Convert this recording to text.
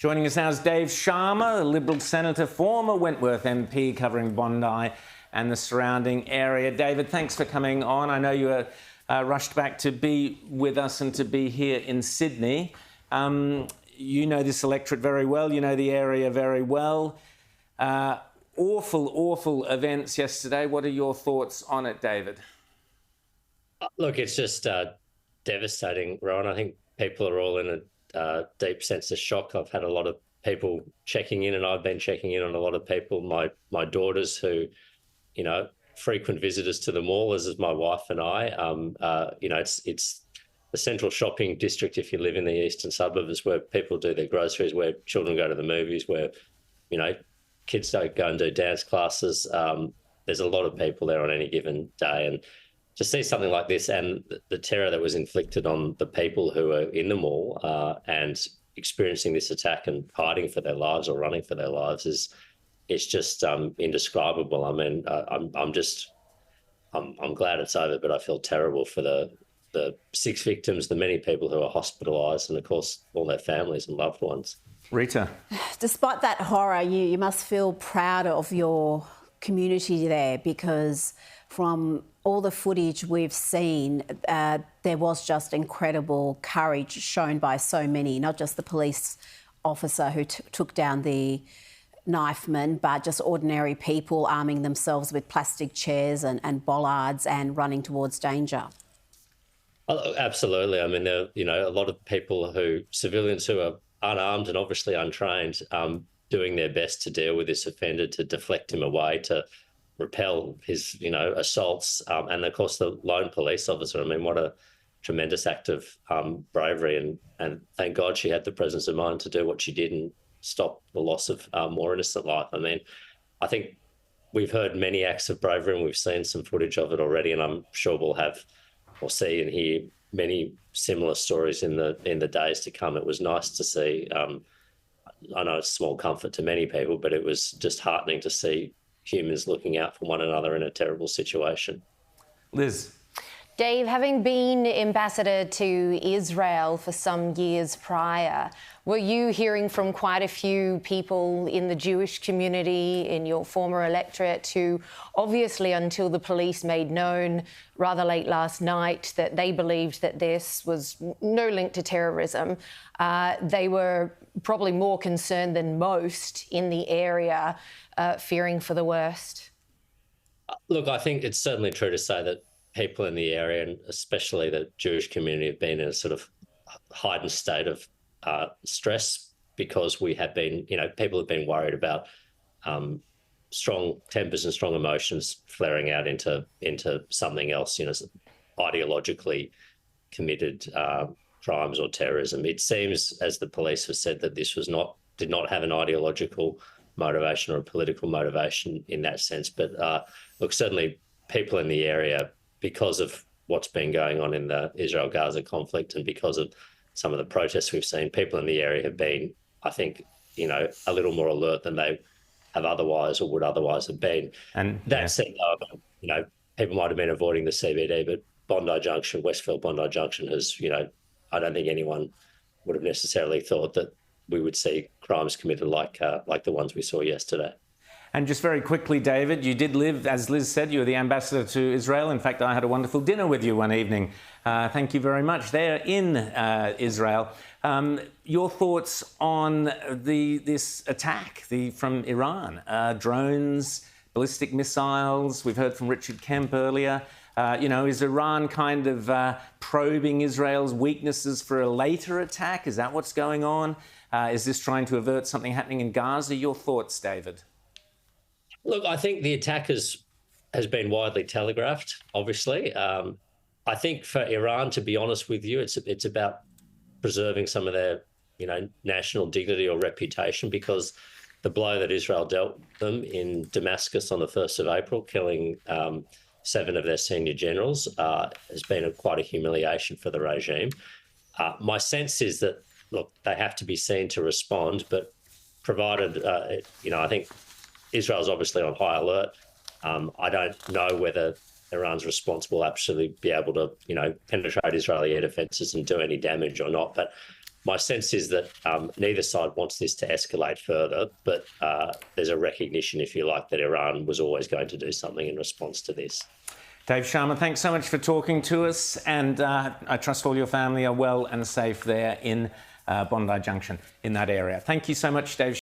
Joining us now is Dave Sharma, a Liberal Senator, former Wentworth MP, covering Bondi and the surrounding area. David, thanks for coming on. I know you were rushed back to be with us and to be here in Sydney. You know this electorate very well. You know the area very well. Awful events yesterday. What are your thoughts on it, David? Look, it's just devastating, Rowan. I think people are all in a deep sense of shock. I've had a lot of people checking in, and I've been checking in on a lot of people. My daughters, who, you know, frequent visitors to the mall, as is my wife and I. You know, it's the central shopping district, if you live in the eastern suburbs, where people do their groceries, where children go to the movies, where, you know, kids don't go and do dance classes. There's a lot of people there on any given day, and to see something like this and the terror that was inflicted on the people who are in the mall and experiencing this attack and hiding for their lives or running for their lives it's just indescribable. I mean, I'm glad it's over, but I feel terrible for the 6 victims, the many people who are hospitalised, and of course all their families and loved ones. Rita. Despite that horror, you must feel proud of your community there, because from all the footage we've seen, there was just incredible courage shown by so many, not just the police officer who took down the knifeman, but just ordinary people arming themselves with plastic chairs and bollards and running towards danger. Oh, absolutely. I mean, you know, a lot of people civilians who are unarmed and obviously untrained, doing their best to deal with this offender, to deflect him away, to repel his, you know, assaults. And of course, the lone police officer, I mean, what a tremendous act of bravery. And thank God she had the presence of mind to do what she did and stop the loss of more innocent life. I mean, I think we've heard many acts of bravery and we've seen some footage of it already, and I'm sure we'll have or see and hear many similar stories in the days to come. It was nice to see. I know it's small comfort to many people, but it was just heartening to see humans looking out for one another in a terrible situation. Liz. Dave, having been ambassador to Israel for some years prior, were you hearing from quite a few people in the Jewish community, in your former electorate, who obviously, until the police made known rather late last night that they believed that this was no link to terrorism, they were probably more concerned than most in the area, fearing for the worst? Look, I think it's certainly true to say that people in the area, and especially the Jewish community, have been in a sort of heightened state of stress, because we have been, you know, people have been worried about strong tempers and strong emotions flaring out into something else, you know, ideologically committed crimes or terrorism. It seems, as the police have said, that this did not have an ideological motivation or a political motivation in that sense. But look, certainly people in the area, because of what's been going on in the Israel-Gaza conflict and because of some of the protests we've seen, people in the area have been, I think, you know, a little more alert than they have otherwise or would otherwise have been. And that said, you know, people might have been avoiding the CBD, but Bondi Junction, Westfield Bondi Junction has, you know, I don't think anyone would have necessarily thought that we would see crimes committed like the ones we saw yesterday. And just very quickly, David, you did live, as Liz said, you were the ambassador to Israel. In fact, I had a wonderful dinner with you one evening. Thank you very much. There in Israel. Your thoughts on this attack from Iran? Drones, ballistic missiles. We've heard from Richard Kemp earlier. You know, is Iran kind of probing Israel's weaknesses for a later attack? Is that what's going on? Is this trying to avert something happening in Gaza? Your thoughts, David? Look, I think the attack has been widely telegraphed, obviously. I think for Iran, to be honest with you, it's about preserving some of their, you know, national dignity or reputation, because the blow that Israel dealt them in Damascus on the 1st of April, killing 7 of their senior generals, has been quite a humiliation for the regime. My sense is that, look, they have to be seen to respond, but provided, you know, I think Israel's obviously on high alert. I don't know whether Iran's response will actually be able to, you know, penetrate Israeli air defences and do any damage or not. But My sense is that neither side wants this to escalate further, but there's a recognition, if you like, that Iran was always going to do something in response to this. Dave Sharma, thanks so much for talking to us, and I trust all your family are well and safe there in Bondi Junction, in that area. Thank you so much, Dave.